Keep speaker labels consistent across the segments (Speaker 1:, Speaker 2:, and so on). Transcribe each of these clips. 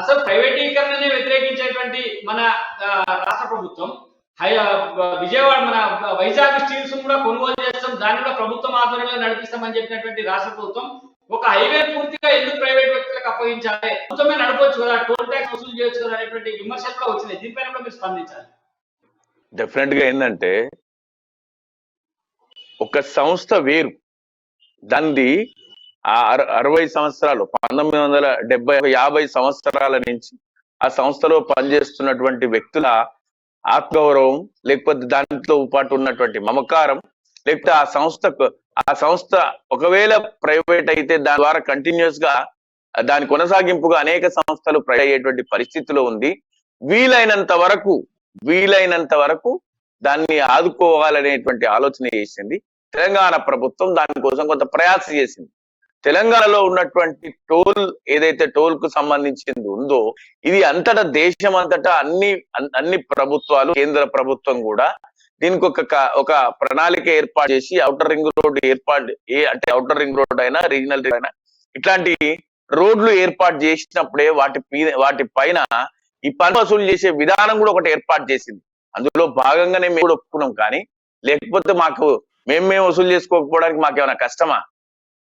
Speaker 1: అసలు ప్రైవేటీకరణని వ్యతిరేకించేటువంటి మన రాష్ట్ర ప్రభుత్వం విజయవాడ మన వైజాగ్ స్టీల్స్ కూడా కొనుగోలు చేస్తాం, దాన్ని కూడా ప్రభుత్వం ఆధ్వర్యంలో నడిపిస్తామని చెప్పినటువంటి రాష్ట్ర ప్రభుత్వం ఒక హైవే పూర్తిగా ఎందుకు ప్రైవేట్ వ్యక్తులకు అప్పగించాలి, ప్రభుత్వమే నడపొచ్చు కదా, టోల్ ట్యాక్స్ వసూలు చేయొచ్చు కదా అనేటువంటి విమర్శలు కూడా వచ్చినాయి. దీనిపైన కూడా మీరు స్పందించాలి.
Speaker 2: డెఫినెట్ గా ఏంటంటే ఒక సంస్థ వేరు, దాన్ని 60 సంవత్సరాలు 1970 50 సంవత్సరాల నుంచి ఆ సంస్థలో పనిచేస్తున్నటువంటి వ్యక్తుల ఆత్మగౌరవం, లేకపోతే దాంట్లో పాటు ఉన్నటువంటి మమకారం, లేకపోతే ఆ సంస్థ ఒకవేళ ప్రైవేట్ అయితే దాని ద్వారా కంటిన్యూస్ గా దాని కొనసాగింపుగా అనేక సంస్థలు అయ్యేటువంటి పరిస్థితిలో ఉంది. వీలైనంత వరకు దాన్ని ఆదుకోవాలనేటువంటి ఆలోచన చేసింది తెలంగాణ ప్రభుత్వం. దానికోసం కొంత ప్రయాస చేసింది. తెలంగాణలో ఉన్నటువంటి ఏదైతే టోల్ కు సంబంధించింది ఉందో, ఇది అంతటా దేశమంతటా అన్ని ప్రభుత్వాలు, కేంద్ర ప్రభుత్వం కూడా దీనికి ఒక ప్రణాళిక ఏర్పాటు చేసి ఔటర్ రింగ్ రోడ్ అంటే ఔటర్ రింగ్ రోడ్ అయినా రీజనల్ అయినా ఇట్లాంటి రోడ్లు ఏర్పాటు చేసినప్పుడే వాటి పైన ఈ పన్ను వసూలు చేసే విధానం కూడా ఒకటి ఏర్పాటు చేసింది. అందులో భాగంగానే మేము కూడా ఒప్పుకున్నాం. కానీ లేకపోతే మేము వసూలు చేసుకోకపోవడానికి మాకేమైనా కష్టమా?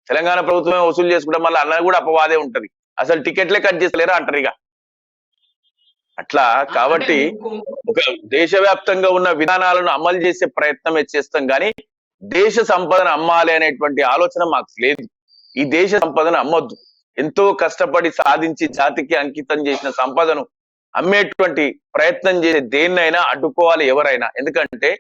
Speaker 2: తెలంగాణ ప్రభుత్వమే వసూలు చేసుకుంటే మళ్ళీ అన్నది కూడా అపవాదే ఉంటది. అసలు టికెట్లే కట్ చేస్తలేరా అంటారు ఇక. అట్లా కాబట్టి ఒక దేశవ్యాప్తంగా ఉన్న విధానాలను అమలు చేసే ప్రయత్నమే చేస్తాం, కానీ దేశ సంపదను అమ్మాలి అనేటువంటి ఆలోచన మాకు లేదు. ఈ దేశ సంపదను అమ్మొద్దు. ఎంతో కష్టపడి సాధించి జాతికి అంకితం చేసిన సంపదను అమ్మేటువంటి ప్రయత్నం చేసే దేన్నైనా అడ్డుకోవాలి ఎవరైనా. ఎందుకంటే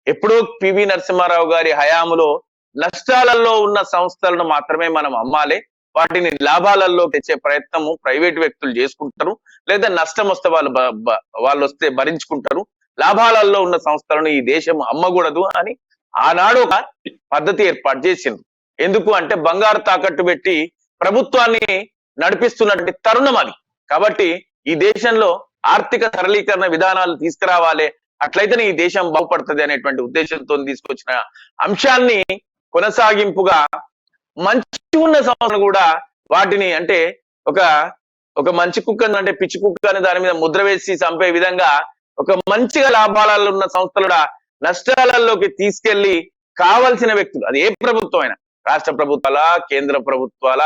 Speaker 2: ఎప్పుడో పివి నరసింహారావు గారి హయాములో నష్టాలలో ఉన్న సంస్థలను మాత్రమే మనం అమ్మాలి. వాటిని లాభాలలో తెచ్చే ప్రయత్నము ప్రైవేట్ వ్యక్తులు చేసుకుంటారు, లేదా నష్టం వస్తే వాళ్ళు వస్తే భరించుకుంటారు. లాభాలలో ఉన్న సంస్థలను ఈ దేశం అమ్మకూడదు అని ఆనాడు ఒక పద్ధతి ఏర్పాటు చేసింది. ఎందుకు అంటే బంగారు తాకట్టు పెట్టి ప్రభుత్వాన్ని నడిపిస్తున్నటువంటి తరుణం అది. కాబట్టి ఈ దేశంలో ఆర్థిక సరళీకరణ విధానాలు తీసుకురావాలి, అట్లయితేనే ఈ దేశం బాగుపడుతుంది అనేటువంటి ఉద్దేశంతో తీసుకొచ్చిన అంశాన్ని కొనసాగింపుగా మంచి ఉన్న సంస్థలు కూడా వాటిని అంటే ఒక మంచి కుక్క అంటే పిచ్చి కుక్క అని దాని మీద ముద్ర వేసి చంపే విధంగా ఒక మంచిగా లాభాలలో ఉన్న సంస్థలు కూడా నష్టాలలోకి తీసుకెళ్లి కావలసిన వ్యక్తులు, అది ఏ ప్రభుత్వం అయినా, రాష్ట్ర ప్రభుత్వాల, కేంద్ర ప్రభుత్వాల,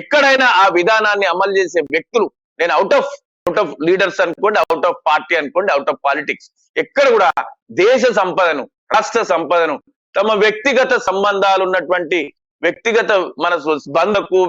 Speaker 2: ఎక్కడైనా ఆ విధానాన్ని అమలు చేసే వ్యక్తులు, నేను అవుట్ ఆఫ్ లీడర్స్ అనుకోండి, అవుట్ ఆఫ్ పార్టీ అనుకోండి, అవుట్ ఆఫ్ పాలిటిక్స్, ఎక్కడ కూడా దేశ సంపదను, రాష్ట్ర సంపదను తమ వ్యక్తిగత సంబంధాలు ఉన్నటువంటి వ్యక్తిగత మన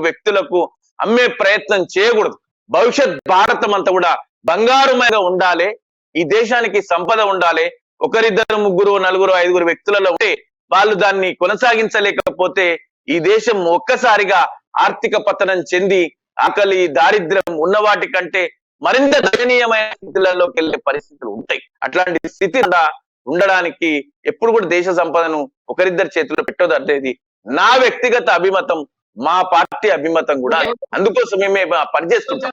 Speaker 2: వ్యక్తులకు అమ్మే ప్రయత్నం చేయకూడదు. భవిష్యత్ భారతం అంతా కూడా బంగారుమయంగా ఉండాలి. ఈ దేశానికి సంపద ఉండాలి. ఒకరిద్దరు, ముగ్గురు, నలుగురు, ఐదుగురు వ్యక్తులలో ఉంటే వాళ్ళు దాన్ని కొనసాగించలేకపోతే ఈ దేశం ఒక్కసారిగా ఆర్థిక పతనం చెంది ఆకలి, దారిద్ర్యం ఉన్న వాటి కంటే మరింత దయనీయమైన స్థితులలోకి వెళ్లే పరిస్థితులు ఉంటాయి. అట్లాంటి స్థితి ఉండడానికి ఎప్పుడు కూడా దేశ సంపదను ఒకరిద్దరి చేతుల్లో పెట్టొద్దు అనేది నా వ్యక్తిగత అభిమతం, మా పార్టీ అభిమతం కూడా. అందుకోసమే మేము పనిచేస్తుంటాం.